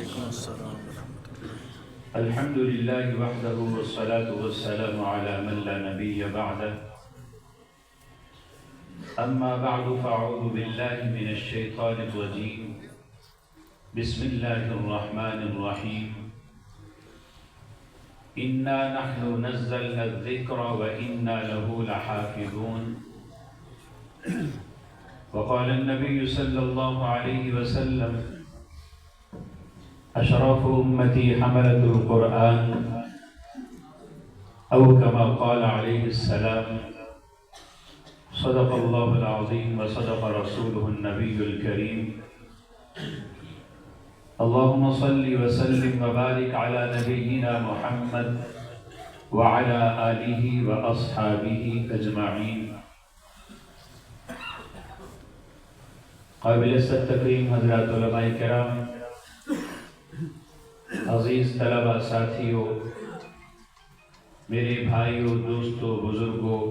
وعلیکم السلام ورحمۃ اللہ۔ الحمد لله وحده والصلاة والسلام على من لا نبي بعده أما بعد فأعوذ بالله من الشيطان الرجيم بسم الله الرحمن الرحيم إنا نحن نزلنا الذكر وإنا له لحافظون وقال النبي صلى الله عليه وسلم أشرف أمتي حملة القرآن أو كما قال عليه السلام صدق الله العظيم وصدق رسوله النبي الكريم اللهم صل وسلم وبارك على نبينا محمد وعلى آله وأصحابه أجمعين۔ قابل تکریم حضرات علماء کرام، عزیز طلبہ ساتھیوں، میرے بھائیوں، دوستوں، بزرگوں،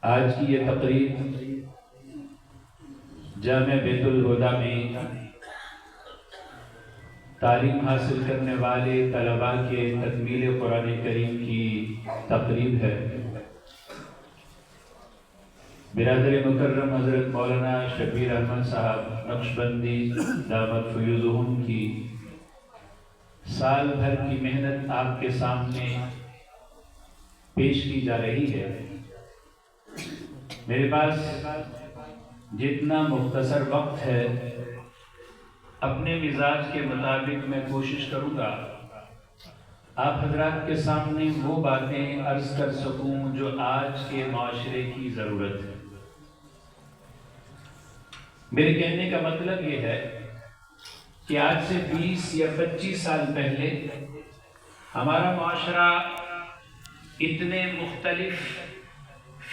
آج کی یہ تقریب جامع بیت الہدیٰ میں تعلیم حاصل کرنے والے طلباء کے تکمیل قرآن کریم کی تقریب ہے۔ برادر مکرم حضرت مولانا شبیر احمد صاحب نقشبندی دامت فیوزہم کی سال بھر کی محنت آپ کے سامنے پیش کی جا رہی ہے۔ میرے پاس جتنا مختصر وقت ہے، اپنے مزاج کے مطابق میں کوشش کروں گا آپ حضرات کے سامنے وہ باتیں عرض کر سکوں جو آج کے معاشرے کی ضرورت ہے۔ میرے کہنے کا مطلب یہ ہے کہ آج سے 20 یا 25 سال پہلے ہمارا معاشرہ اتنے مختلف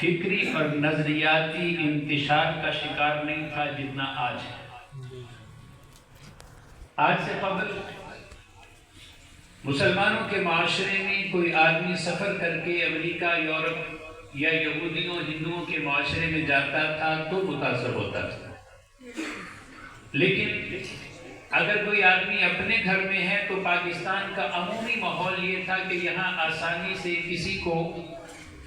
فکری اور نظریاتی انتشار کا شکار نہیں تھا جتنا آج ہے۔ آج سے قبل مسلمانوں کے معاشرے میں کوئی آدمی سفر کر کے امریکہ، یورپ یا یہودیوں ہندوؤں کے معاشرے میں جاتا تھا تو متاثر ہوتا تھا، لیکن اگر کوئی آدمی اپنے گھر میں ہے تو پاکستان کا عمومی ماحول یہ تھا کہ یہاں آسانی سے کسی کو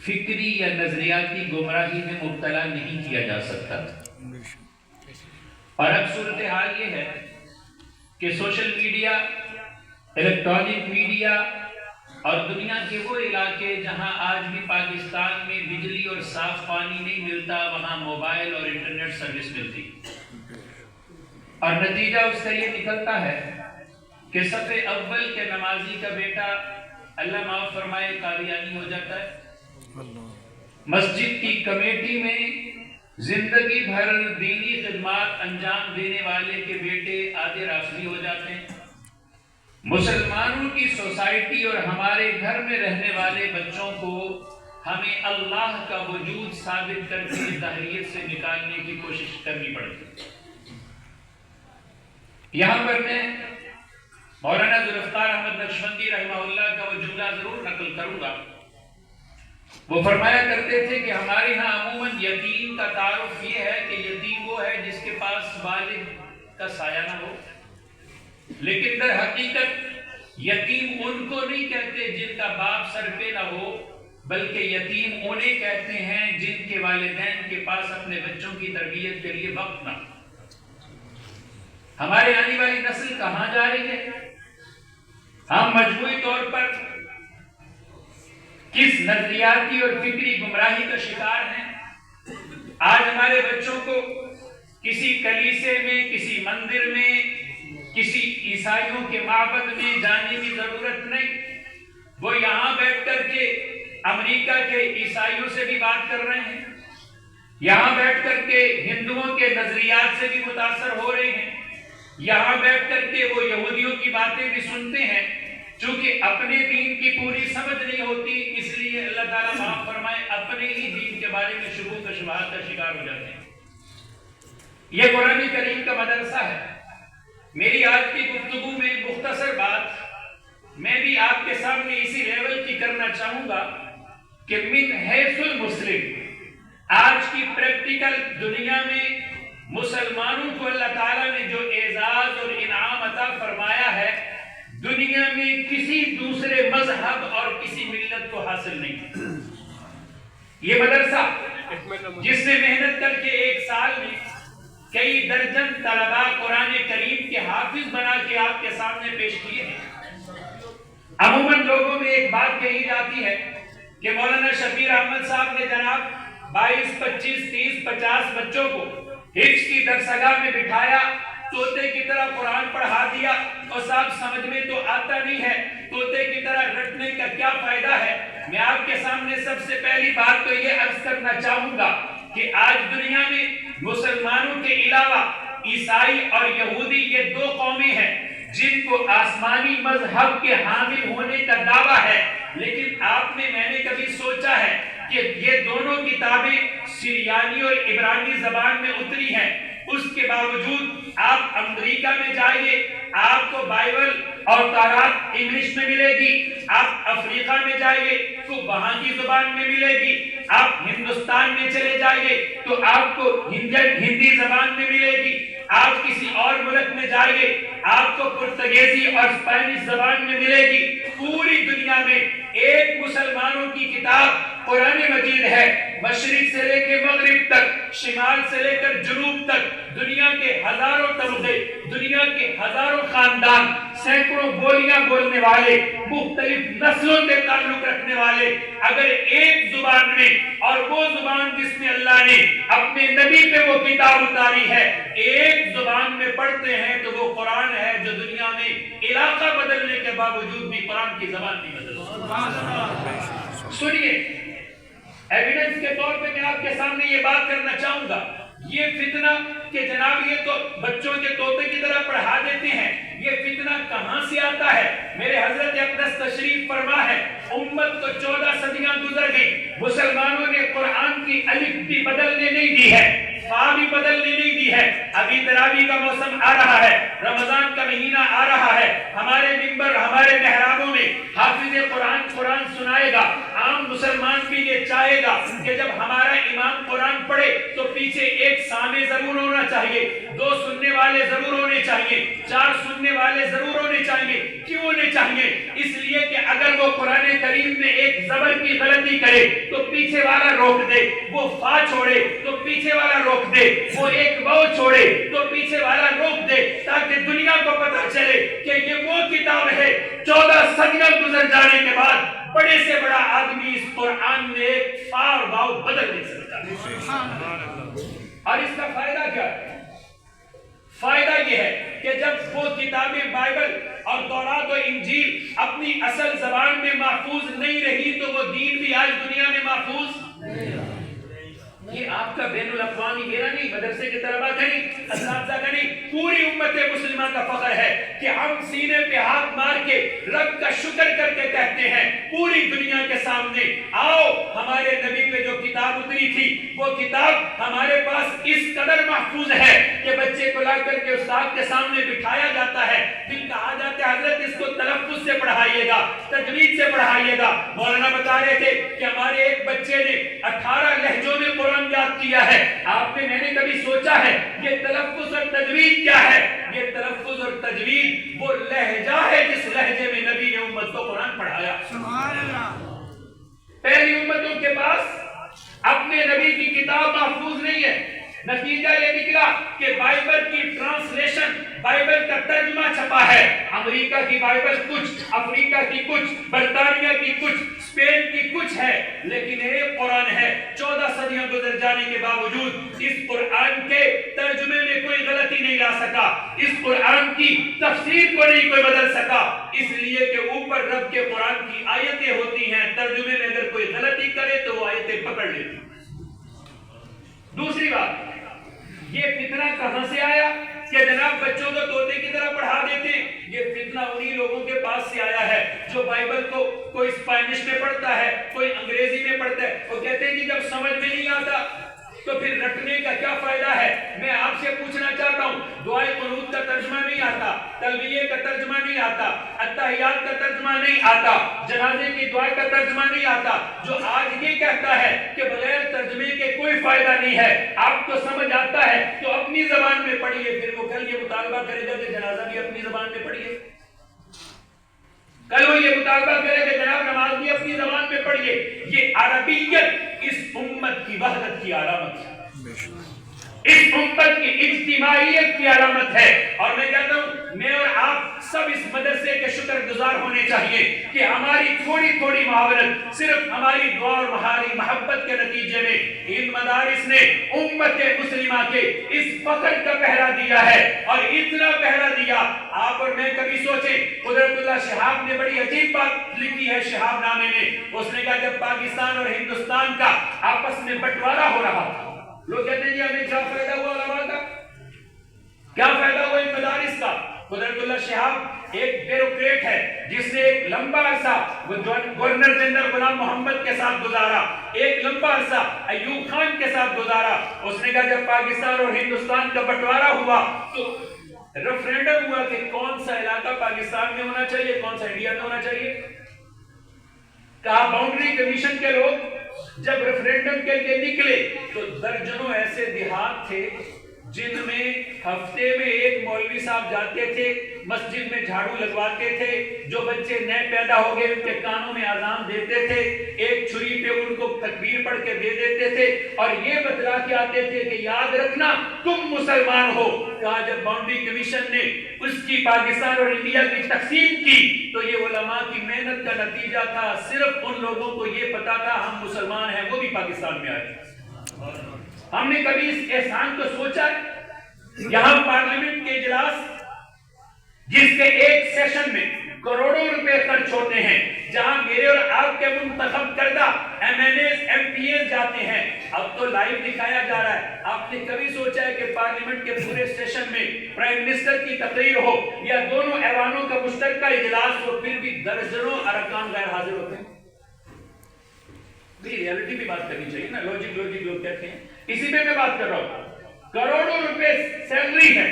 فکری یا نظریاتی گمراہی میں مبتلا نہیں کیا جا سکتا تھا۔ اور اب صورتحال یہ ہے کہ سوشل میڈیا، الیکٹرانک میڈیا اور دنیا کے وہ علاقے جہاں آج بھی پاکستان میں بجلی اور صاف پانی نہیں ملتا، وہاں موبائل اور انٹرنیٹ سروس ملتی، اور نتیجہ اس کا یہ نکلتا ہے کہ صف اول کے نمازی کا بیٹا اللہ معاف فرمائے قادیانی ہو جاتا ہے، مسجد کی کمیٹی میں زندگی بھر دینی خدمات انجام دینے والے کے بیٹے آدھے رافضی ہو جاتے ہیں، مسلمانوں کی سوسائٹی اور ہمارے گھر میں رہنے والے بچوں کو ہمیں اللہ کا وجود ثابت کر کے تحریت سے نکالنے کی کوشش کرنی پڑتی ہے۔ یہاں پر میں مولانا ذوالفقار احمد نقشبندی رحمہ اللہ کا وہ جملہ ضرور نقل کروں گا۔ وہ فرمایا کرتے تھے کہ ہمارے ہاں عموماً یتیم کا تعارف یہ ہے کہ یتیم وہ ہے جس کے پاس والد کا سایہ نہ ہو، لیکن در حقیقت یتیم ان کو نہیں کہتے جن کا باپ سر پہ نہ ہو، بلکہ یتیم انہیں کہتے ہیں جن کے والدین کے پاس اپنے بچوں کی تربیت کے لیے وقت نہ ہو۔ ہمارے آنے والی نسل کہاں جا رہی ہے؟ ہم مجموعی طور پر کس نظریاتی اور فکری گمراہی کا شکار ہیں؟ آج ہمارے بچوں کو کسی کلیسے میں، کسی مندر میں، کسی عیسائیوں کے معبد میں جانے کی ضرورت نہیں، وہ یہاں بیٹھ کر کے امریکہ کے عیسائیوں سے بھی بات کر رہے ہیں، یہاں بیٹھ کر کے ہندوؤں کے نظریات سے بھی متاثر ہو رہے ہیں، یہاں بیٹھ کر کے وہ یہودیوں کی باتیں بھی سنتے ہیں۔ چونکہ اپنے دین کی پوری سمجھ نہیں ہوتی، اس لیے اللہ تعالیٰ معاف فرمائے اپنے ہی دین کے بارے میں شبہات و شبہات کا شکار ہو جاتے ہیں۔ یہ قرآن کریم کا مدرسہ ہے۔ میری آج کی گفتگو میں مختصر بات میں بھی آپ کے سامنے اسی لیول کی کرنا چاہوں گا کہ من حیث المسلم آج کی پریکٹیکل دنیا میں مسلمانوں کو اللہ تعالیٰ نے جو اعزاز اور انعام دنیا میں کسی دوسرے مذہب اور کسی ملت کو حاصل نہیں. یہ مدرسہ جس نے محنت کر کے ایک سال میں کئی درجن طلباء قرآن کریم کے حافظ بنا کے آپ کے سامنے پیش کیے ہیں. عموماً لوگوں میں ایک بات کہی جاتی ہے کہ مولانا شبیر احمد صاحب نے جناب 22, 25, 30, 50 بچوں کو حفظ کی درسگاہ میں بٹھایا, طوطے کی طرح قرآن پڑھا دیا, اور صاحب سمجھ میں تو آتا نہیں ہے, طوطے کی طرح رٹنے کا کیا فائدہ ہے. میں آپ کے سامنے سب سے پہلی بات تو یہ عرض کرنا چاہوں گا کہ آج دنیا میں مسلمانوں کے علاوہ عیسائی اور یہودی یہ دو قومیں ہیں جن کو آسمانی مذہب کے حامل ہونے کا دعویٰ ہے, لیکن میں نے کبھی سوچا ہے کہ یہ دونوں کتابیں سریانی اور عبرانی زبان میں اتری ہیں, اس کے باوجود آپ امریکہ میں جائیے, آپ کو بائبل اور تورات انگلش میں ملے گی. آپ افریقہ میں جائیے تو وہاں کی زبان میں ملے گی. آپ ہندوستان میں چلے جائیے تو آپ کو ہندی زبان میں ملے گی. آپ کسی اور ملک میں جائیے آپ کو پرتگیزی اور اسپینش زبان میں ملے گی. پوری دنیا میں ایک مسلمانوں کی کتاب قرآن مجید ہے, مشرق سے لے کے مغرب تک, شمال سے لے کر جنوب تک, دنیا کے ہزاروں طبقے, دنیا کے ہزاروں خاندان, سینکڑوں بولیاں بولنے والے, مختلف نسلوں سے تعلق رکھنے والے, اگر ایک زبان میں, اور وہ زبان جس میں اللہ نے اپنے نبی پہ وہ کتاب اتاری ہے, ایک زبان میں پڑھتے ہیں تو وہ قرآن ہے جو دنیا میں علاقہ بدلنے کے باوجود بھی قرآن کی زبان نہیں بدلتی. سنیے, ایویڈنس کے طور پہ میں آپ کے سامنے یہ بات کرنا چاہوں گا, یہ فتنہ کہ جناب یہ تو بچوں کے طوطے کی طرح پڑھا دیتے ہیں, یہ فتنہ کہاں سے آتا ہے؟ میرے حضرت اقدس تشریف فرما ہے, امت کو 14 صدیاں گزر گئی, مسلمانوں نے قرآن کی الف بھی بدلنے نہیں دی ہے, فا بھی بدلنے نہیں دی ہے. ابھی تراویح کا موسم آ رہا ہے, رمضان کا مہینہ آ رہا ہے, ہمارے ممبر, ہمارے محرابوں میں حافظ قرآن سنائے گا. عام مسلمان بھی یہ چاہے گا کہ جب ہمارا امام قرآن پڑھے تو پیچھے ایک سامع ضرور ہونا چاہیے, 2 سننے والے ضرور ہونے چاہیے, 4 سننے والے ضرور ہونے چاہیے. کیوں ہونے چاہیے؟ اس لیے کہ اگر وہ قرآن کریم میں ایک زبر کی غلطی کرے تو پیچھے والا روک دے, وہ فا چھوڑے تو پیچھے والا روک دے, وہ ایک واو چھوڑے تو پیچھے والا روک دے, تاکہ دنیا کو پتا چلے کہ یہ وہ کتاب ہے 14 صدیاں گزر جانے کے بعد بڑے سے بڑا آدمی اس قرآن میں ایک فا اور واو بدل نہیں سکتا. اور اس کا فائدہ کیا ہے؟ فائدہ یہ ہے کہ جب وہ کتابیں بائبل اور تورات و انجیل اپنی اصل زبان میں محفوظ نہیں رہی تو وہ دین بھی آج دنیا میں محفوظ نہیں رہا. یہ آپ کا بین الاقوامی گھیرا نہیں, مدرسے کے طلباء کا نہیں, اساتذہ کا نہیں, پوری امت مسلمہ کا فخر ہے کہ ہم سینے پہ ہاتھ مار کے رب کا شکر کر کے کہتے ہیں پوری دنیا کے سامنے, آؤ ہمارے نبی پہ جو کتاب اتری تھی وہ کتاب ہمارے پاس اس قدر محفوظ ہے کہ بچے کو لا کر کے استاد کے سامنے بٹھایا جاتا ہے, پھر کہا جاتا ہے حضرت اس کو تلفظ سے پڑھائیے گا, تجوید سے پڑھائیے گا. مولانا بتا رہے تھے کہ ہمارے ایک بچے نے 18 لہجوں میں قرآن یاد کیا ہے. میں نے کبھی سوچا ہے یہ تلفظ اور تجوید کیا ہے؟ یہ تلفظ اور تجوید وہ لہجہ ہے جس لہجے میں نبی نے امت کو قرآن پڑھایا. سبحان اللہ. پہلی امتوں کے پاس اپنے نبی کی کتاب محفوظ نہیں ہے. نتیجہ یہ نکلا کہ بائبل کی ٹرانسلیشن, بائبل کا ترجمہ چھپا ہے, امریکہ کی بائبل کچھ, افریقہ کی کچھ, برطانیہ کی کچھ, اسپین کی کچھ ہے, لیکن ایک قرآن ہے. 14 صدیاں گزر جانے کے باوجود اس قرآن کے ترجمے میں کوئی غلطی نہیں لا سکا, اس قرآن کی تفسیر کو نہیں کوئی بدل سکا, اس لیے کہ اوپر رب کے قرآن کی آیتیں ہوتی ہیں, ترجمے میں اگر کوئی غلطی کرے تو وہ آیتیں پکڑ لیتی. دوسری بات, یہ فتنہ کہاں سے آیا کہ جناب بچوں کو طوطے کی طرح پڑھا دیتے ہیں؟ یہ فتنہ انہی لوگوں کے پاس سے آیا ہے جو بائبل کو کوئی اسپینش میں پڑھتا ہے, کوئی انگریزی میں پڑھتا ہے. وہ کہتے ہیں کہ جب سمجھ میں نہیں آتا تو پھر رٹنے کا کیا فائدہ ہے؟ میں آپ سے پوچھنا چاہتا ہوں, دعائے قنوت کا ترجمہ نہیں آتا, تلبیہ کا ترجمہ نہیں آتا, اتحیات کا ترجمہ نہیں آتا, جنازے کی دعا کا ترجمہ نہیں آتا, جو آج یہ کہتا ہے کہ بغیر ترجمے کے کوئی فائدہ نہیں ہے, آپ کو سمجھ آتا ہے تو اپنی زبان میں پڑھیے, پھر وہ کل یہ مطالبہ کرے گا کہ جنازہ بھی اپنی زبان میں پڑھیے. کل وہ یہ مطالبہ کرے کہ جناب نماز بھی اپنی زبان میں پڑھیے. یہ عربیت اس امت کی وحدت کی علامت ہے, اس امت کی اجتماعیت کی علامت ہے. اور میں کہتا ہوں میں اور آپ سب اس مدرسے کے شکر گزار ہونے چاہیے کہ ہماری تھوڑی تھوڑی معاونت صرف ہماری دعا اور ہماری محبت کے نتیجے میں ان مدارس نے امت مسلمہ کے اس فخر کا پہرا دیا ہے. اور اتنا پہرا دیا, آپ اور میں کبھی سوچیں, قدرت اللہ شہاب نے بڑی عجیب بات لکھی ہے شہاب نامے میں. اس نے کہا جب پاکستان اور ہندوستان کا آپس میں بٹوارا ہو رہا تھا, لوگ کہتے ہیں جی ہمیں کیا فائدہ ہوا علماء کا, کیا فائدہ ہوا ان مدارس کا. قدرت اللہ شہاب ایک بیوروکریٹ ہے جس نے ایک لمبا عرصہ گورنر جنرل غلام محمد کے ساتھ گزارا, ایک لمبا عرصہ ایوب خان کے ساتھ گزارا. اس نے کہا جب پاکستان اور ہندوستان کا بٹوارا ہوا تو ریفرینڈم ہوا کہ کون سا علاقہ پاکستان میں ہونا چاہیے, کون سا انڈیا میں ہونا چاہیے. کہا باؤنڈری کمیشن کے لوگ جب ریفرینڈم کے لیے نکلے تو درجنوں ایسے دیہات تھے جن میں ہفتے میں ایک مولوی صاحب جاتے تھے, مسجد میں جھاڑو لگواتے تھے, جو بچے نئے پیدا ہو گئے ان کے کانوں میں اذان دیتے تھے, ایک چھری پہ ان کو تکبیر پڑھ کے دے دیتے تھے اور یہ بتلا کے آتے تھے کہ یاد رکھنا تم مسلمان ہو. کہا جب باؤنڈری کمیشن نے اس کی پاکستان اور انڈیا کی تقسیم کی تو یہ علماء کی محنت کا نتیجہ تھا. صرف ان لوگوں کو یہ پتا تھا ہم مسلمان ہیں, وہ بھی پاکستان میں آئے. ہم نے کبھی اس احسان کو سوچا ہے؟ یہاں پارلیمنٹ کے اجلاس جس کے ایک سیشن میں کروڑوں روپے خرچ ہوتے ہیں, جہاں میرے اور آپ کے منتخب کردہ M N As M P As جاتے ہیں, اب تو لائیو دکھایا جا رہا ہے. آپ نے کبھی سوچا ہے کہ پارلیمنٹ کے پورے سیشن میں پرائم منسٹر کی تقریر ہو یا دونوں ایوانوں کا مشترکہ اجلاس ہو, پھر بھی درجنوں ارکان غیر حاضر ہوتے ہیں. ریئلٹی بھی بات کرنی چاہیے نا, لوجک لوگ کہتے ہیں. اسی پہ میں بات کر رہا ہوں. کروڑوں روپے سیلری ہے,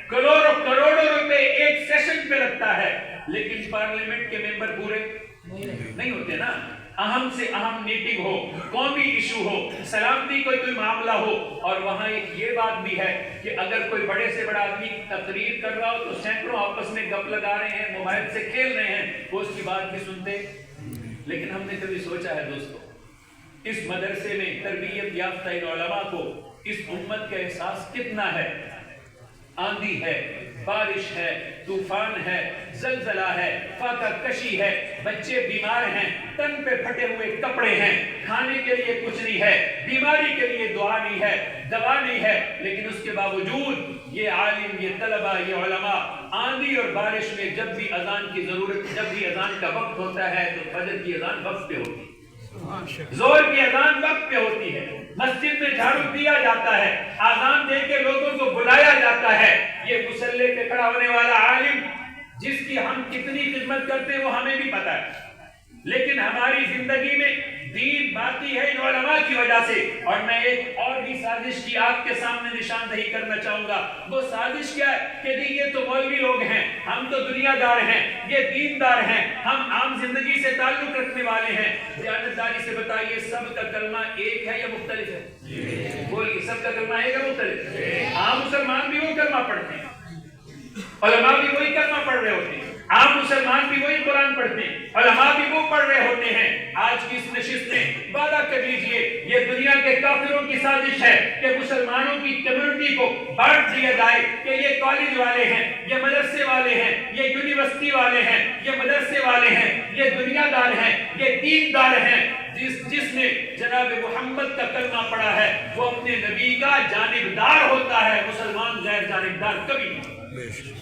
کروڑوں روپے ایک سیشن پہ لگتا ہے, لیکن پارلیمنٹ کے ممبر پورے نہیں ہوتے نا. اہم سے اہم میٹنگ ہو, قومی ایشو ہو, سلامتی کوئی معاملہ ہو, اور وہاں ایک یہ بات بھی ہے کہ اگر کوئی بڑے سے بڑا آدمی تقریر کر رہا ہو تو سینکڑوں آپس میں گپ لگا رہے ہیں, موبائل سے کھیل رہے ہیں, وہ اس کی بات بھی سنتے. لیکن ہم نے کبھی سوچا ہے دوستو, اس مدرسے میں تربیت یافتہ ان علماء کو اس امت کا احساس کتنا ہے؟ آندھی ہے, بارش ہے, طوفان ہے, زلزلہ ہے, فاقہ کشی ہے, بچے بیمار ہیں, تن پہ پھٹے ہوئے کپڑے ہیں, کھانے کے لیے کچھ نہیں ہے, بیماری کے لیے دعا نہیں ہے, دوا نہیں ہے, لیکن اس کے باوجود یہ عالم, یہ طلبہ, یہ علماء آندھی اور بارش میں جب بھی اذان کی ضرورت, جب بھی اذان کا وقت ہوتا ہے تو فجر کی اذان وقت پہ ہوتی ہے, زور کی اذان وقت پہ ہوتی ہے, مسجد میں جھاڑو دیا جاتا ہے, اذان دے کے لوگوں کو بلایا جاتا ہے. یہ مصلی پہ کھڑا ہونے والا عالم جس کی ہم کتنی خدمت کرتے ہیں وہ ہمیں بھی پتا ہے, لیکن ہماری زندگی میں دین باقی ہے ان علماء کی وجہ سے. اور میں ایک اور بھی سازش کی آپ کے سامنے نشاندہی کرنا چاہوں گا. وہ سازش کیا ہے کہ یہ تو مولوی لوگ ہیں, ہم تو دنیا دار ہیں, یہ دیندار ہیں, ہم عام زندگی سے تعلق رکھنے والے ہیں. دیانتداری سے بتائیے سب کا کلمہ ایک ہے یا مختلف ہے؟ بولیے, سب کا کلمہ ایک ہے مختلف؟ عام مسلمان بھی وہ کلمہ پڑھتے ہیں, علماء بھی وہی کلمہ پڑھ رہے ہوتے ہیں, عام مسلمان بھی وہی قرآن پڑھتے ہیں, علماء بھی وہ پڑھ رہے ہوتے ہیں. آج کی اس نشست میں وعدہ کر لیجئے یہ دنیا کے کافروں کی سازش ہے کہ مسلمانوں کی کمیونٹی کو بانٹ دیا جائے کہ یہ کالج والے ہیں, یہ مدرسے والے ہیں, یہ یونیورسٹی والے ہیں, یہ مدرسے والے ہیں, یہ دنیا دار ہیں, یہ دیندار ہیں. جس نے جناب محمد کا کلمہ پڑھا ہے وہ اپنے نبی کا جانبدار ہوتا ہے. مسلمان غیر جانبدار کبھی نہیں,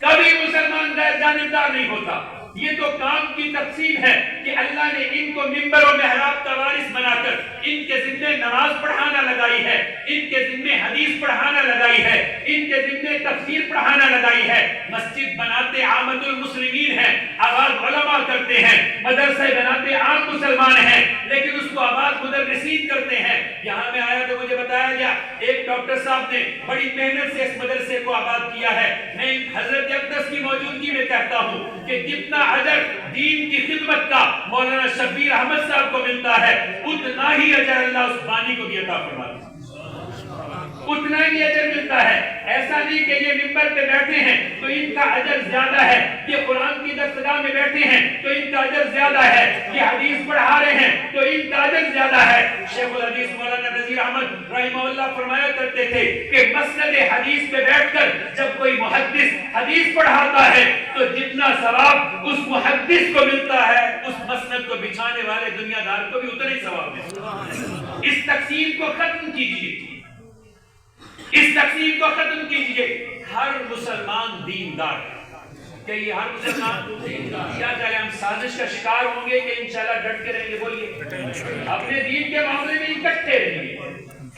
کبھی مسلمان غیر جانبدار نہیں ہوتا. یہ تو کام کی تقسیم ہے کہ اللہ نے ان کو منبر و محراب کا وارث بنا کر ان کے ذمے نماز پڑھانا لگائی ہے, ان کے ذمے حدیث پڑھانا لگائی ہے, ان کے ذمے تفسیر پڑھانا لگائی ہے. مسجد بناتے عامت المسلمین ہیں, آباد علماء کرتے ہیں, مدرسے بناتے عام مسلمان ہیں, لیکن اس کو آباد مدرسین کرتے ہیں. یہاں میں آیا تو مجھے بتایا گیا ایک ڈاکٹر صاحب نے بڑی محنت سے اس مدرسے کو آباد کیا ہے. میں حضرت اقدس کی موجودگی میں کہتا ہوں کہ جتنا اجر دین کی خدمت کا مولانا شبیر احمد صاحب کو ملتا ہے اتنا ہی اجر اللہ اس بانی کو بھی عطا فرماتا ہے. اتنا ہی اجر ملتا ہے. ایسا نہیں کہ یہ ممبر پہ بیٹھے ہیں تو ان کا اجر زیادہ ہے, یہ قرآن کی درسگاہ میں بیٹھے ہیں تو ان کا اجر زیادہ ہے, یہ حدیث پڑھا رہے ہیں تو ان کا اجر زیادہ ہے. شیخ الحدیث مولانا نذیر احمد رحمہ اللہ فرمایا کرتے تھے کہ مسند حدیث پہ بیٹھ کر جب کوئی محدث حدیث پڑھاتا ہے تو جتنا ثواب اس محدث کو ملتا ہے اس مسند کو بچھانے والے دنیا دار کو بھی اتنا ہی ثواب ملتا ہے. اس تقسیم کو ختم کیجیے, اس تقسیم کو ختم کیجیے. ہر مسلمان دیندار کہ یہ ہر مسلمان کیا چاہے ہم سازش کا شکار ہوں گے کہ انشاءاللہ ڈٹ کے رہیں گے. بولیے اپنے دین کے معاملے میں اکٹھے رہیے,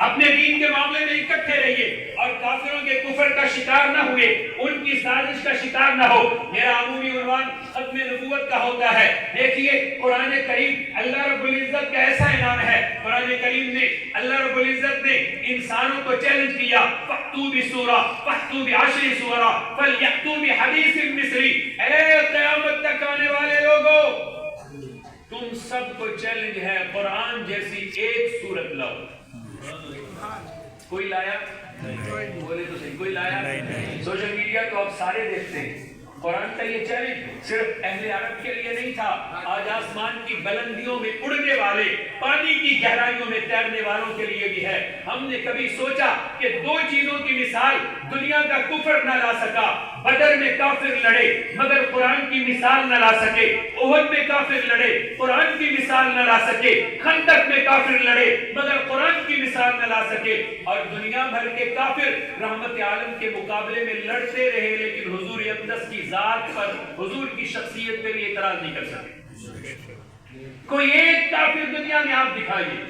اپنے دین کے معاملے میں اکٹھے رہیے اور کافروں کے کفر کا شکار نہ ہوئے, ان کی سازش کا شکار نہ ہو. میرا عمومی عنوان ختم نبوت کا ہوتا ہے. دیکھیے قرآن کریم اللہ رب العزت کا ایسا انعام ہے. قرآن کریم نے اللہ رب العزت نے انسانوں کو چیلنج کیا, فَأْتُوا بِسُورَةٍ فَأْتُوا بِعَشْرِ سُورَةٍ فَلْيَأْتُوا بِحَدِيثٍ مِثْلِهِ. اے قیامت تک آنے والے لوگوں, تم سب کو چیلنج ہے قرآن جیسی ایک سورت لاؤ. کوئی لایا؟ بولے تو صحیح, کوئی لایا؟ سوشل میڈیا تو آپ سارے دیکھتے ہیں. قرآن کا یہ چیلنج صرف اہل عرب کے لیے نہیں تھا, آج آسمان کی بلندیوں میں اڑنے والے, پانی کی گہرائیوں میں تیرنے والوں کے لیے بھی ہے. ہم نے کبھی سوچا کہ دو چیزوں کی مثال دنیا کا کفر نہ لا سکا, بدر میں کافر لڑے مگر قرآن کی مثال نہ لا سکے, احد میں کافر لڑے قرآن کی مثال نہ لا سکے, خندق میں کافر لڑے مگر قرآن کی مثال نہ لا سکے, اور دنیا بھر کے کافر رحمت عالم کے مقابلے میں لڑتے رہے لیکن حضور اقدس کی ذات پر, حضور کی شخصیت پہ بھی اعتراض نہیں کر سکے. کوئی ایک کافر دنیا میں آپ دکھائیے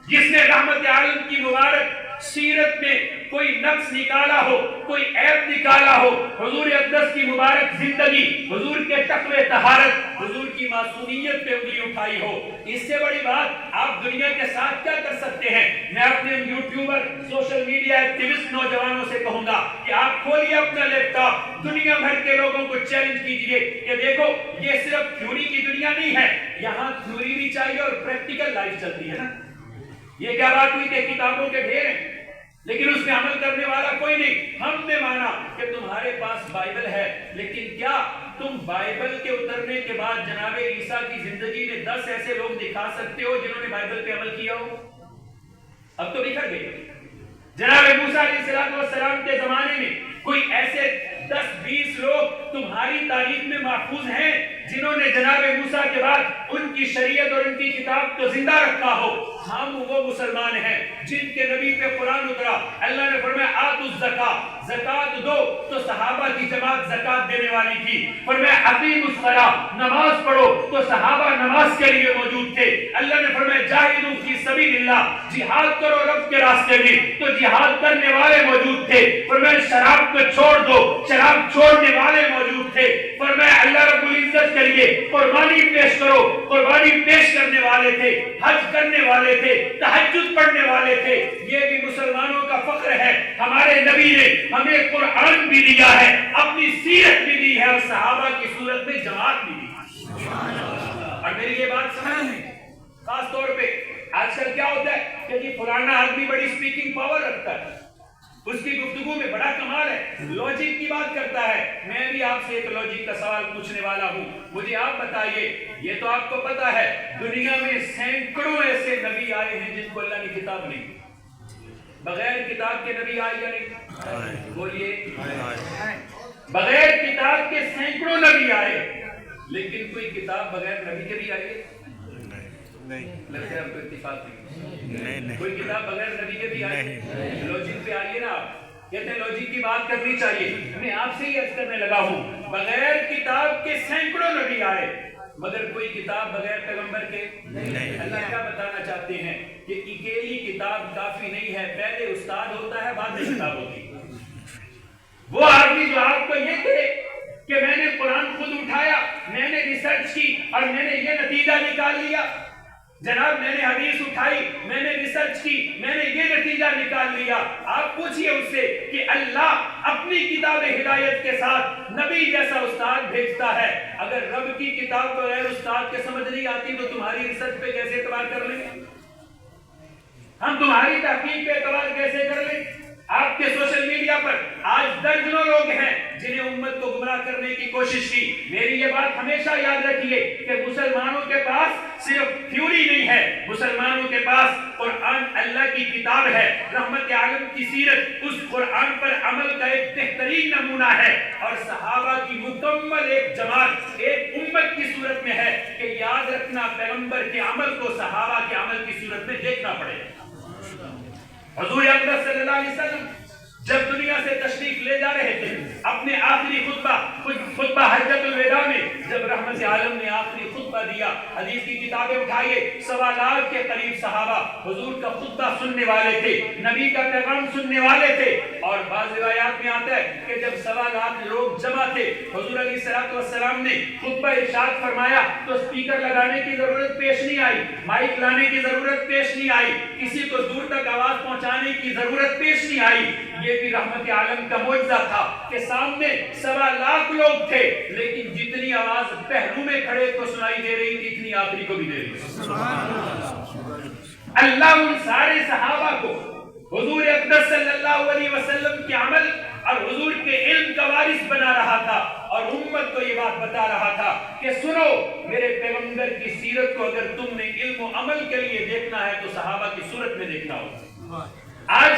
جس نے رحمت عالم کی مبارک سیرت میں کوئی نقص نکالا ہو, کوئی عیب نکالا ہو, حضور اقدس کی مبارک زندگی, حضور کے تقوی طہارت, حضور کی معصومیت پہ انگلی اٹھائی ہو. اس سے بڑی بات آپ دنیا کے ساتھ کیا کر سکتے ہیں؟ میں اپنے یوٹیوبر, سوشل میڈیا ایکٹیوسٹ نوجوانوں سے کہوں گا کہ آپ کھولیے اپنا لیپ ٹاپ, دنیا بھر کے لوگوں کو چیلنج کیجئے کہ دیکھو یہ صرف تھیوری کی دنیا نہیں ہے, یہاں تھیوری بھی چاہیے اور پریکٹیکل لائف چلتی ہے نا. یہ کیا بات ہوئی کہ کتابوں کے ڈھیر ہیں لیکن اس میں عمل کرنے والا کوئی نہیں. ہم نے مانا کہ تمہارے پاس بائبل ہے, لیکن کیا تم بائبل کے اترنے کے بعد جناب عیسیٰ کی زندگی میں 10 ایسے لوگ دکھا سکتے ہو جنہوں نے بائبل پہ عمل کیا ہو؟ اب تو بکھر گئے. جناب موسیٰ علیہ السلام کے زمانے میں کوئی ایسے 10-20 لوگ تمہاری تاریخ میں محفوظ ہیں جنہوں نے جناب موسیٰ کے بعد ان کی شریعت اور ان کی کتاب کو زندہ رکھا ہو؟ ہم وہ مسلمان ہیں جن کے نبی پہ قرآن اترا. اللہ نے فرمایا آتوا الزکاۃ, زکات دو, تو صحابہ کی جماعت زکات دینے والی تھی. فرمایا اقیموا الصلاۃ, نماز پڑھو, تو صحابہ نماز کے لیے موجود تھے. اللہ نے فرمایا جاہدوا فی سبیل اللہ, جہاد کرو رب کے راستے میں, تو جہاد کرنے والے موجود تھے. فرمایا شراب کو چھوڑ دو, شراب چھوڑنے والے موجود تھے. فرمایا اللہ رب العزت کے لیے قربانی پیش کرو, قربانی پیش کرنے والے تھے. حج کرنے والے تھے, تہجد پڑھنے والے تھے. یہ بھی مسلمانوں کا فخر ہے. ہمارے نبی نے ہمیں قرآن بھی دیا ہے, اپنی سیرت بھی دی ہے, اور صحابہ کی صورت میں جماعت بھی دی. اور میری یہ بات سمجھنا ہے, خاص طور پہ آج کل کیا ہوتا ہے کہ جی فلانا آدمی بڑی سپیکنگ پاور رکھتا ہے, اس کی گفتگو میں بڑا کمال ہے, لاجک کی بات کرتا ہے. میں بھی آپ سے ایک لاجک کا سوال پوچھنے والا ہوں. مجھے آپ بتائیے, یہ تو آپ کو پتا ہے دنیا میں سینکڑوں ایسے نبی آئے ہیں جن کو اللہ کی کتاب نہیں, بغیر کتاب کے نبی آئے یا نہیں؟ بولیے, بغیر کتاب کے سینکڑوں نبی آئے, لیکن کوئی کتاب بغیر نبی کے بھی آئے نہیں. لگتا ہے آپ کو اتفاق نہیں, کوئی کتاب بغیر نبی کے بھی آئے. لاجک پہ آئیے نا آپ, کہتے ہیں لاجک کی بات کرنی چاہیے. میں آپ سے ہی عرض کرنے لگا ہوں, بغیر کتاب کے سینکڑوں نبی آئے مگر کوئی کتاب بغیر پیغمبر کے نہیں. اللہ کیا بتانا چاہتے ہیں کہ اکیلی کتاب کافی نہیں ہے, پہلے استاد ہوتا ہے بعد میں کتاب ہوتی ہے. وہ آدمی جو آپ کو یہ کہے کہ میں نے قرآن خود اٹھایا, میں نے ریسرچ کی اور میں نے یہ نتیجہ نکال لیا, جناب میں نے حدیث اٹھائی, میں نے ریسرچ کی, میں نے یہ نتیجہ نکال لیا. آپ پوچھئے اس سے کہ اللہ اپنی کتاب ہدایت کے ساتھ نبی جیسا استاد بھیجتا ہے, اگر رب کی کتاب بغیر استاد کے سمجھ نہیں آتی تو تمہاری ریسرچ پہ کیسے اعتبار کر لیں, ہم تمہاری تحقیق پہ اعتبار کیسے کر لیں؟ آپ کے سوشل میڈیا پر آج درجنوں لوگ ہیں جنہیں امت کو گمراہ کرنے کی کوشش کی. میری یہ بات ہمیشہ یاد رکھیے کہ مسلمانوں کے پاس صرف تھیوری نہیں ہے، مسلمانوں کے پاس قرآن اللہ کی کتاب ہے، رحمت عالم کی سیرت اس قرآن پر عمل کا ایک بہترین نمونہ ہے، اور صحابہ کی مکمل ایک جماعت ایک امت کی صورت میں ہے کہ یاد رکھنا پیغمبر کے عمل کو صحابہ کے عمل کی صورت میں دیکھنا پڑے. حضور اکرم صلی اللہ علیہ وسلم جب دنیا سے تشریف لے جا رہے تھے اپنے آخری خطبہ حجۃ الوداع میں، جب رحمت عالم نے آخری خطبہ دیا، حدیث کی کتابیں اٹھائیے، 1.25 لاکھ کے قریب صحابہ حضور کا خطبہ سننے والے تھے، نبی کا پیغام سننے والے تھے. اور بعض روایات میں آتا ہے کہ جب 1.25 لاکھ لوگ جمع تھے، حضور علیہ السلام نے خطبہ ارشاد فرمایا تو اسپیکر لگانے کی ضرورت پیش نہیں آئی، مائک لانے کی ضرورت پیش نہیں آئی، کسی کو دور تک آواز پہنچانے کی ضرورت پیش نہیں آئی. یہ بھی رحمت عالم کا معجزہ تھا کہ سامنے 1.25 لاکھ لوگ تھے، لیکن جتنی آواز پہلو میں کھڑے کو سنائی دے رہی تھی اتنی آخری کو بھی دے رہی تھی. اللہ ان سارے صحابہ کو حضور اقدس صلی اللہ علیہ وسلم کے عمل اور حضور کے علم کا وارث بنا رہا تھا، اور امت کو یہ بات بتا رہا تھا کہ سنو، میرے پیغمبر کی سیرت کو اگر تم نے علم و عمل کے لیے دیکھنا ہے تو صحابہ کی صورت میں دیکھنا ہوگا. آج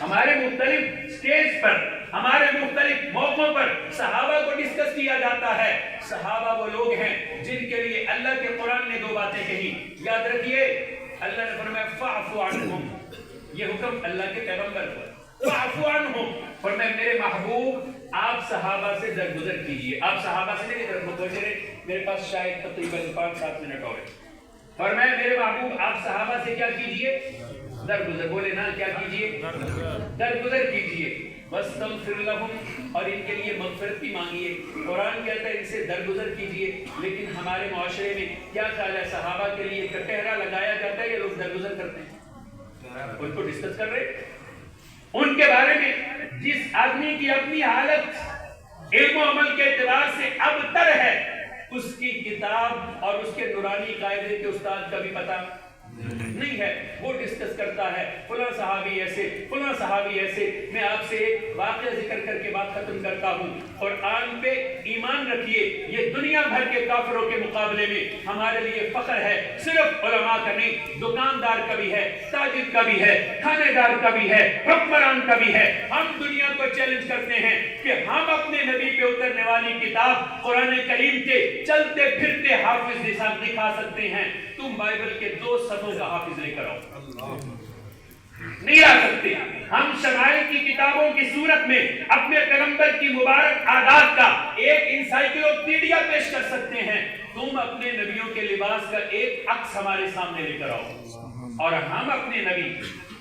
ہمارے مختلف سٹیج پر، ہمارے مختلف موقعوں پر صحابہ کو ڈسکس کیا جاتا ہے. صحابہ وہ لوگ ہیں جن کے لیے اللہ کے قرآن نے 2 باتیں کہی. یاد رکھیے، اللہ نے فرمایا فاعف عنہم، یہ حکم اللہ کے پیغمبر کو، فاعف عنہم، فرمایا میرے محبوب آپ صحابہ سے درگزر کیجئے. آپ صحابہ سے نہیں درگزر، میرے پاس شاید تقریباً 5-7 منٹ اور ہے. فرمایا میرے محبوب آپ صحابہ سے کیا کیجئے؟ درگزر. بولے نا کیا کیجئے؟ درگزر کیجئے. واستغفر لهم، اور ان کے لیے مغفرت بھی مانگیے. قرآن کہتا ہے ان سے درگزر کیجئے، لیکن ہمارے معاشرے میں کیا خیال ہے؟ صحابہ کے لیے کٹہرا لگایا جاتا ہے کہ لوگ درگزر کرتے ہیں. ان کو ڈسکس کر رہے ان کے بارے میں جس آدمی کی اپنی حالت علم و عمل کے اعتبار سے ابتر ہے، اس کی کتاب اور اس کے نورانی قاعدے کے استاد کا بھی پتہ نہیں ہے. وہ ڈسکس کرتا ہے فلاں صحابی ایسے، فلاں صحابی ایسے. میں آپ سے ایک واقعہ ذکر کر کے بات ختم کرتا ہوں. قرآن پہ ایمان رکھیے، یہ دنیا بھر کے کافروں کے مقابلے میں ہمارے لیے فخر ہے. صرف علماء کا نہیں، دکاندار کا بھی ہے، تاجر کا بھی ہے، کھانے دار کا بھی ہے، حکمران کا بھی ہے. ہم دنیا کو چیلنج کرتے ہیں کہ ہم اپنے نبی پہ اترنے والی کتاب قرآن کریم کے چلتے پھرتے حافظ دکھا سکتے ہیں. تم بائبل کے 2 صفحوں کا حافظ لے کر آؤ، نہیں آ سکتے. ہم شمائل کی کتابوں کی صورت میں اپنے پیغمبر کی مبارک عادات کا ایک انسائکلوپیڈیا پیش کر سکتے ہیں. تم اپنے نبیوں کے لباس کا ایک عکس ہمارے سامنے لے کر آؤ، اور ہم اپنے نبی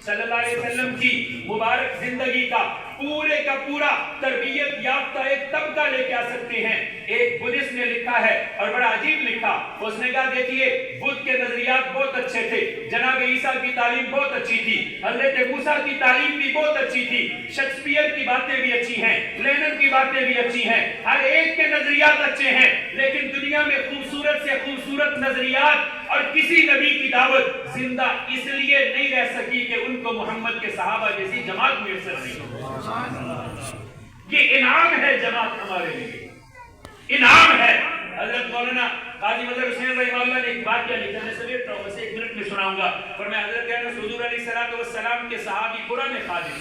صلی اللہ علیہ وسلم کی مبارک زندگی کا پورے کا پورا تربیت یافتہ ایک طبقہ لے کے آ سکتے ہیں. ایک بدھسٹ نے لکھا ہے اور بڑا عجیب لکھا. اس نے کہا دیکھیے بدھ کے نظریات بہت اچھے تھے، جناب عیسیٰ کی تعلیم بہت اچھی تھی، حضرت موسیٰ کی تعلیم بھی بہت اچھی تھی، شیکسپیئر کی باتیں بھی اچھی ہیں، لینن کی باتیں بھی اچھی ہیں، ہر ایک کے نظریات اچھے ہیں. لیکن دنیا میں خوبصورت سے خوبصورت نظریات اور کسی نبی کی دعوت زندہ اس لیے نہیں رہ سکی کہ ان کو محمد کے صحابہ جیسی جماعت میسر نہیں. یہ انعام ہے جماعت ہمارے لیے، انعام ہے. حضرت مولانا قاضی مظہر حسین رحمہ اللہ نے ایک واقعہ لکھا، میں سمیٹ رہا ہوں، بس 1 منٹ میں سناؤں گا. فرمایا حضرت حضور علیہ السلام کے صحابی پرانے خادم،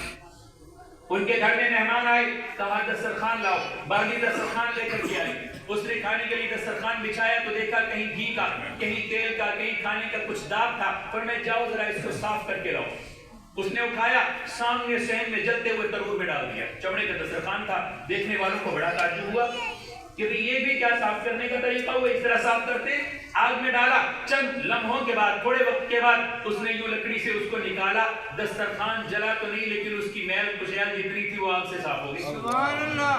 ان کے گھر میں مہمان آئے، کہا دسترخوان لاؤ. باغی دسترخوان لے کر کے آئے. اس نے کھانے کے لیے دسترخوان بچھایا تو دیکھا کہیں گھی کا، کہیں تیل کا، کہیں کھانے کا کچھ داغ تھا. فرمایا جاؤ ذرا اس کو صاف کر کے لاؤ. اس نے اٹھایا، سامنے صحن میں جلتے ہوئے تنور میں ڈال دیا. چمڑے کا دسترخوان تھا. دیکھنے والوں کو بڑا تعجب ہوا کہ یہ بھی کیا صاف کرنے کا طریقہ ہوا، اس طرح صاف کرتے. آگ میں ڈالا، چند لمحوں کے بعد، تھوڑے وقت کے بعد اس نے یوں لکڑی سے اس کو نکالا. دسترخوان جلا تو نہیں، لیکن اس کی میل کشیال جتنی تھی وہ آگ سے صاف ہو گئی. سبحان اللہ.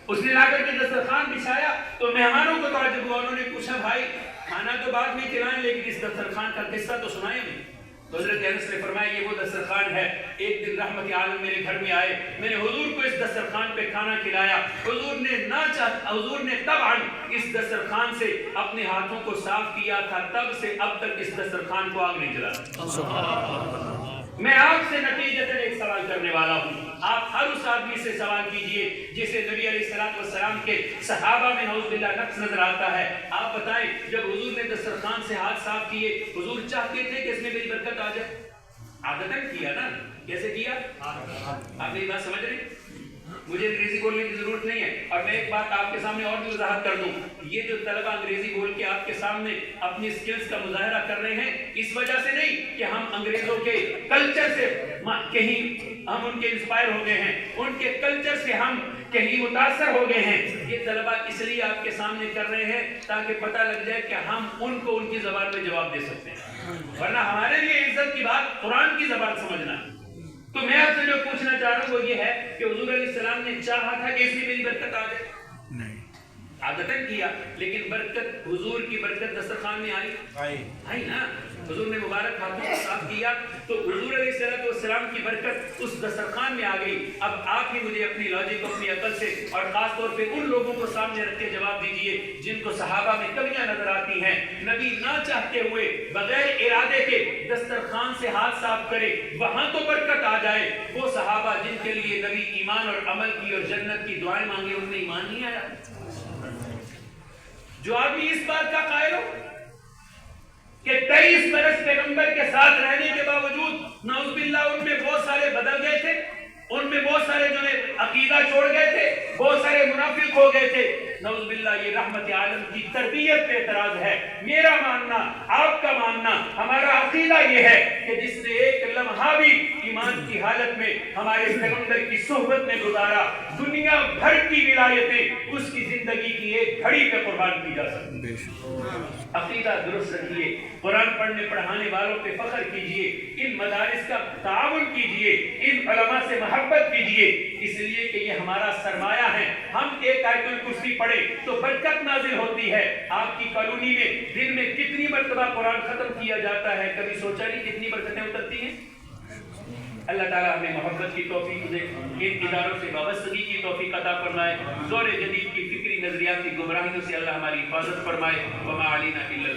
اس نے لا کر کے دسترخوان بچھایا تو مہمانوں کو تعجب ہوا. انہوں نے پوچھا بھائی کھانا تو بعد میں کھلائیں لیکن اس دسترخوان کا قصہ تو سنائیں نہیں. تو حضرت انس نے فرمایا یہ وہ دسترخوان ہے. ایک دن رحمت عالم میرے گھر میں آئے، میں نے حضور کو اس دسترخوان پہ کھانا کھلایا. حضور نے طبعاً اس دسترخوان سے اپنے ہاتھوں کو صاف کیا تھا. تب سے اب تک اس دسترخوان کو آگ نہیں جلا. میں آپ سے نتیجتاً ایک سوال کرنے والا ہوں. آپ ہر اس آدمی سے سوال کیجئے جسے نبی علیہ السلام کے صحابہ میں نعوذ باللہ نقص نظر آتا ہے. آپ بتائیں جب حضور نے دسترخوان سے ہاتھ صاف کیے حضور چاہتے تھے کہ اس میں میری برکت آ جائے؟ عادتاً کیا نا. کیسے کیا؟ آپ میری بات سمجھ رہے ہیں؟ مجھے انگریزی بولنے کی ضرورت نہیں ہے. اور میں ایک بات آپ کے سامنے اور بھی وضاحت کر دوں. یہ جو طلبہ انگریزی بول کے آپ کے سامنے اپنی سکلز کا مظاہرہ کر رہے ہیں اس وجہ سے نہیں کہ ہم انگریزوں کے کلچر سے کہیں ہم ان کے انسپائر ہو گئے ہیں, ان کے کلچر سے ہم کہیں متاثر ہو گئے ہیں. یہ طلبہ اس لیے آپ کے سامنے کر رہے ہیں تاکہ پتہ لگ جائے کہ ہم ان کو ان کی زبان میں جواب دے سکتے ہیں. ورنہ ہمارے لیے عزت کی بات قرآن کی زبان سمجھنا ہے. تو میں آپ سے جو پوچھنا چاہ رہا ہوں وہ یہ ہے کہ حضور علیہ السلام نے چاہا تھا کہ اس میں میری برکت آ جائے؟ نہیں. عادتاً کیا, لیکن برکت حضور کی برکت دسترخوان میں آئی نا. حضور نے مبارک ہاتھوں کو صاف کیا تو حضور علیہ السلام کی برکت اس دسترخوان میں آ گئی. اب آپ ہی مجھے اپنی لاجک کو اپنی عقل سے اور خاص طور پہ ان لوگوں کو سامنے رکھ کے جواب دیجئے جن کو صحابہ میں کمیاں نظر آتی ہیں. نبی نہ چاہتے ہوئے بغیر ارادے کے دسترخوان سے ہاتھ صاف کرے وہاں تو برکت آ جائے. وہ صحابہ جن کے لیے نبی ایمان اور عمل کی اور جنت کی دعائیں مانگے ان میں ایمان نہیں آیا. جو آدمی اس بات کا قائل ہو کہ 23 برس پیغمبر کے ساتھ رہنے کے باوجود نعوذ باللہ ان میں بہت سارے بدل گئے تھے, ان میں بہت سارے جو نے عقیدہ چھوڑ گئے تھے, بہت سارے منافق ہو گئے تھے, نعوذ باللہ یہ رحمت عالم کی تربیت پہ اعتراض ہے. میرا ماننا, آپ کا ماننا, ہمارا عقیدہ یہ ہے کہ جس نے ایک لمحہ بھی ایمان کی حالت میں ہمارے پیغمبر کی صحبت میں گزارا دنیا بھر کی ولایتیں اس کی زندگی کی ایک گھڑی پہ قربان کی جا سکتی. عقیدہ درست رکھیے, قرآن پڑھنے پڑھانے والوں پہ فخر کیجئے, ان مدارس کا تعاون کیجئے, ان علماء سے محبت کیجئے, اس لیے کہ یہ ہمارا سرمایہ ہے. ہم ایک آیت الکرسی پڑھیں تو برکت نازل ہوتی ہے. آپ کی کالونی میں دن میں کتنی مرتبہ قرآن ختم کیا جاتا ہے, کبھی سوچا نہیں کتنی برکتیں اترتی ہیں؟ اللہ تعالیٰ ہمیں محبت کی توفیق دے, ان اداروں سے وابستگی کی توفیق عطا فرمائے, دور جدید کی فکری نظریاتی گمراہیوں سے اللہ ہماری حفاظت فرمائے. وما علینا الا